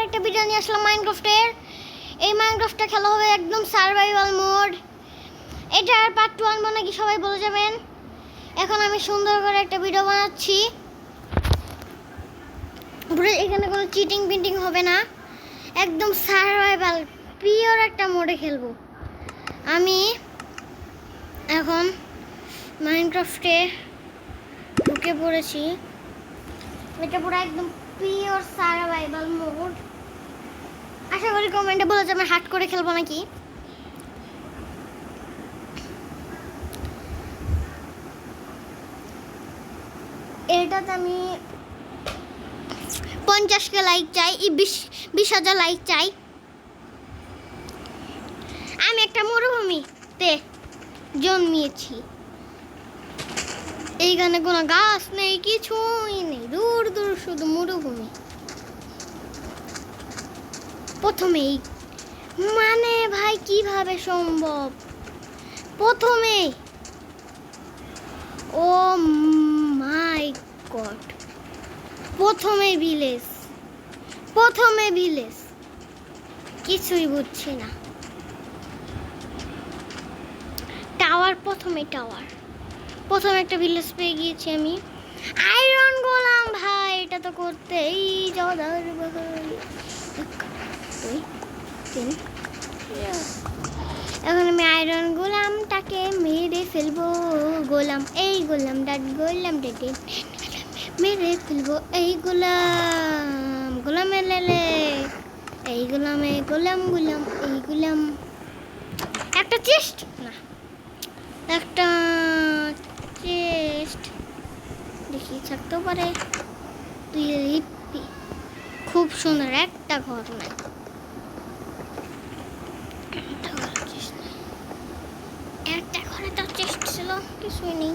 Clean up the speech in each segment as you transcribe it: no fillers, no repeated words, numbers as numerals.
একটা ভিডিও নিয়ে আসলাম মাইনক্রাফটের। এই মাইনক্রাফটটা খেলা হবে একদম সার্ভাইভাল মোড। এটা আর পার্ট 2 আনবো নাকি সবাই বলে যাবেন। এখন আমি সুন্দর করে একটা ভিডিও বানাচ্ছি। এখানে কোনো চিটিং পিটিং হবে না, একদম সার্ভাইভাল পিওর একটা মোডে খেলবো। আমি এখন মাইনক্রাফটে ঢুকে পড়েছি। এটা পুরো একদম পিওর সার্ভাইভাল মোড। আশা করি কমেন্টে বলে যে আমি হার্ড করে খেলবো নাকি। এটাতে আমি 50কে লাইক চাই, 20,000 লাইক চাই। আমি একটা মরুভূমিতে জন্মিয়েছি। এইখানে কোনো গাছ নেই, কিছুই নেই, দূর দূর শুধু মরুভূমি। প্রথমেই মানে ভাই কিভাবে সম্ভব? প্রথমে ও মাই গড, প্রথমে ভিলেজ কিছুই বুঝছি না। প্রথমে একটা ভিলেজ পেয়ে গিয়েছি আমি। আয়রন গোলাম ভাই, এটা তো করতেই জদার ভাই। এখন আমি আয়রন গোলামটাকে মেরে ফেলবো। এই গোলাম ডেটে মেরে ফেলবো। এই গোলাম এলেলে, এই গোলাম একটা চেস্ট না, একটা চেস্ট দেখি থাকতেও পারে। খুব সুন্দর একটা ঘর নাই, একটা ঘরে তো চেস্ট ছিল, কিছুই নেই।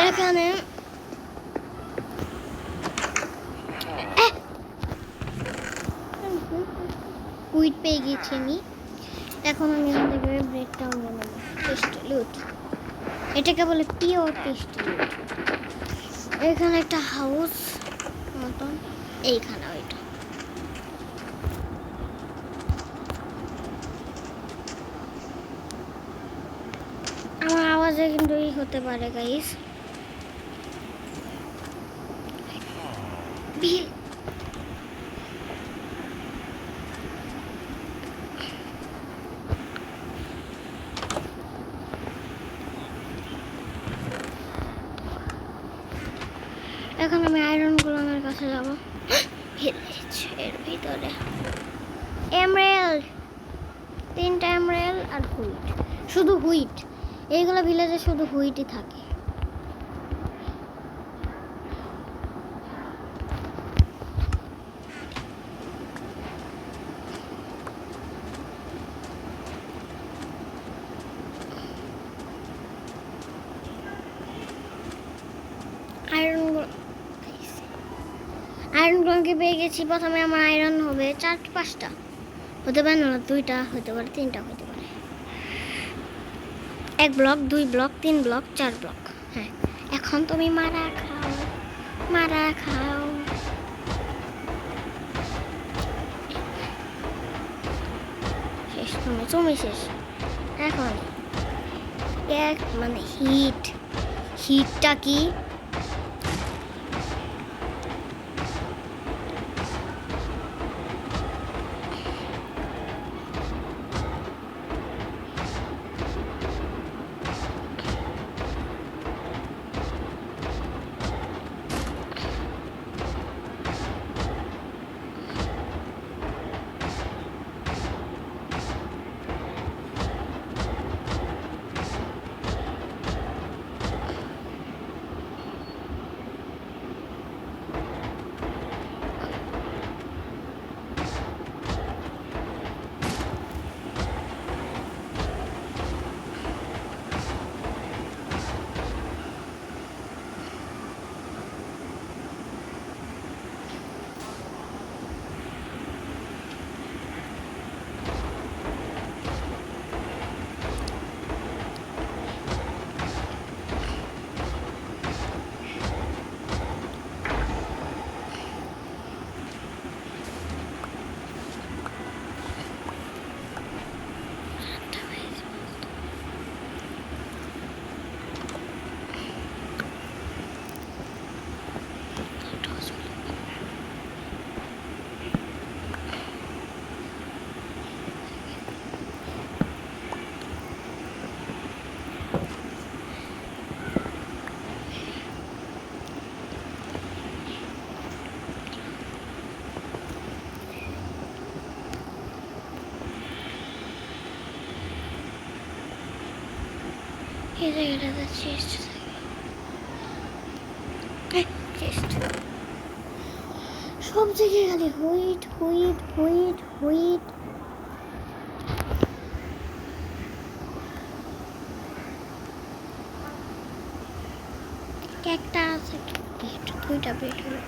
এখানে উইট পেয়ে গেছি আমি। এখন আমি এখান থেকে ব্রেকটাও নিয়ে নেব। টেস্টি লুট, এটাকে বলে পিওর টেস্টি লুট। এখানে একটা হাউস মতন, এইখানে ওইটা। আমার আওয়াজে কিন্তু এই হতে পারে গাইস। এখন আমি আয়রন গোলামের কাছে যাবো। এর ভিতরে এমরাল্ড, 3টা এমরাল্ড আর হুইট, শুধু হুইট। এইগুলো ভিলেজে শুধু হুইটই থাকে। আয়রনগুলোকে পেয়ে গেছি। প্রথমে আমার আয়রন হবে 4-5টা, হতে পারে না 2টা, হতে পারে 3টা, হতে পারে 1 ব্লক, 2 ব্লক, 3 ব্লক, 4 ব্লক। হ্যাঁ, এখন তুমি মারা খাও। শেষ, তুমি শেষ। এখন মানে হিটটা কি? এই জায়গাটা চেস্ট সব জায়গায় খালি হুইট হুইট হুইট হুইট। একটা আছে দুইটা বেড হলো।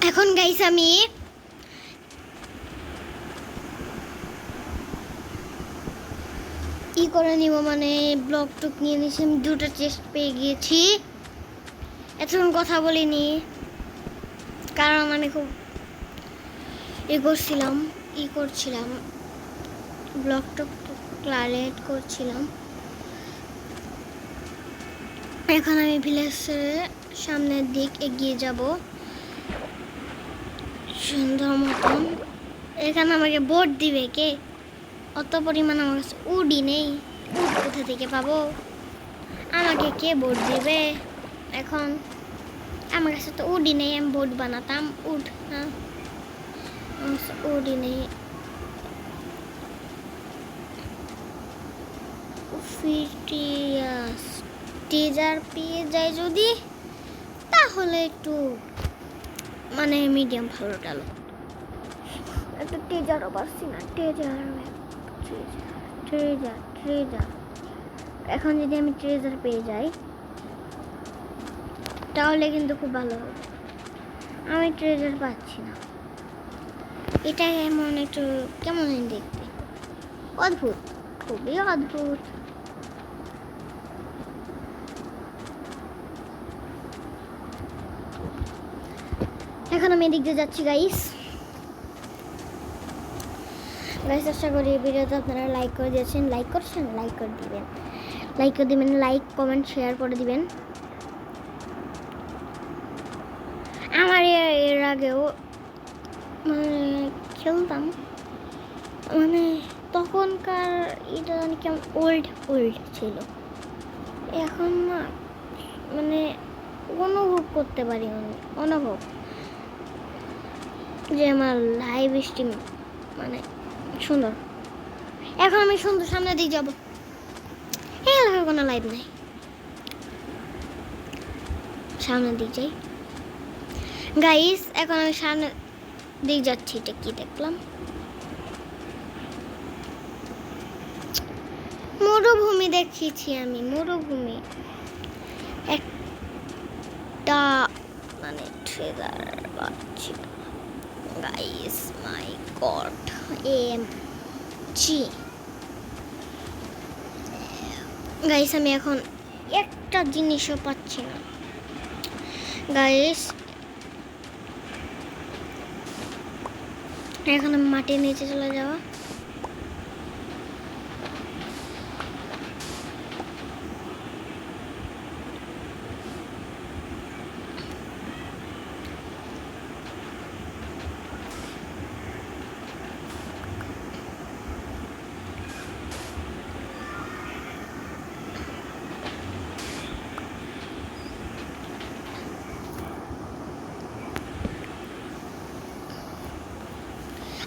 এখন গাইস আমি কি করে নিব, মানে ব্লক টুক নিয়ে নিয়েছি। আমি দুটো চেস্ট পেয়ে গিয়েছি, এতক্ষণ কথা বলিনি কারণ আমি খুব করছিলাম ব্লক টুক ক্লারিয়েট করছিলাম। এখন আমি ভিলেজের সামনের দিক এগিয়ে যাব সুন্দর মতন। এখানে আমাকে ভোট দিবে কে? অত পরিমাণ আমার কাছে উডি নেই, উড কোথা থেকে পাবো? আমাকে কে ভোট দিবে এখন? আমার কাছে তো উডি নেই, আমি ভোট বানাতাম উড না, আমার কাছে উডি নেই। টিজার পেয়ে যায় যদি, তাহলে একটু মানে মিডিয়াম ভালো ডালো। একটা টিজারও পাচ্ছি না, ট্রেজার। এখন যদি আমি ট্রেজার পেয়ে যাই তাহলে কিন্তু খুব ভালো হবে। আমি ট্রেজার পাচ্ছি না, এটা এমন একটু কেমন দেখতে, অদ্ভুত, খুবই অদ্ভুত। এখন আমি এদিক দিয়ে যাচ্ছি গাইস। আশা করি ভিডিওতে আপনারা লাইক করে দিয়েছেন, লাইক করে দিবেন, লাইক কমেন্ট শেয়ার করে দিবেন। আমার এর আগেও মানে খেলতাম, মানে তখনকার এটা কেমন ওল্ড ছিল, এখন না মানে অনুভব করতে পারি, অনুভব যে আমার লাইভ স্ট্রিম মানে সুন্দর। এখন আমি সুন্দর সামনে দিকে যাবো, এই এলাকায় কোনো লাইভ নেই, সামনের দিক যাই গাইস। এখন আমি সামনে দিক যাচ্ছি, এটা কি দেখলাম? মরুভূমি দেখিয়েছি আমি, মরুভূমি একটা মানে ট্রেজার পাচ্ছি গাইস, মাই গড। গাইস আমি এখন একটা জিনিসও পাচ্ছি না গাইস। এখন আমি মাটির নিচে চলে যাওয়া,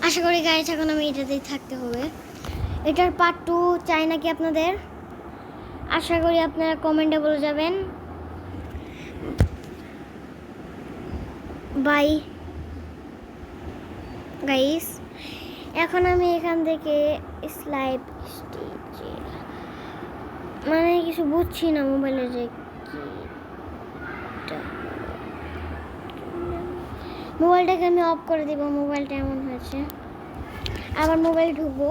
আশা করি গাইস এখন আমি এটাতেই থাকতে হবে। এটার পার্ট 2 চাই নাকি আপনাদের? আশা করি আপনারা কমেন্টে বলে যাবেন। বাই গাইস, এখন আমি এখান থেকে স্লাইড স্টেজে মানে কিছু বুঝছি না মোবাইলে যে কি, মোবাইলটাকে আমি অফ করে দিব। মোবাইলটা এমন হয়েছে, আবার মোবাইল ঢুকবো।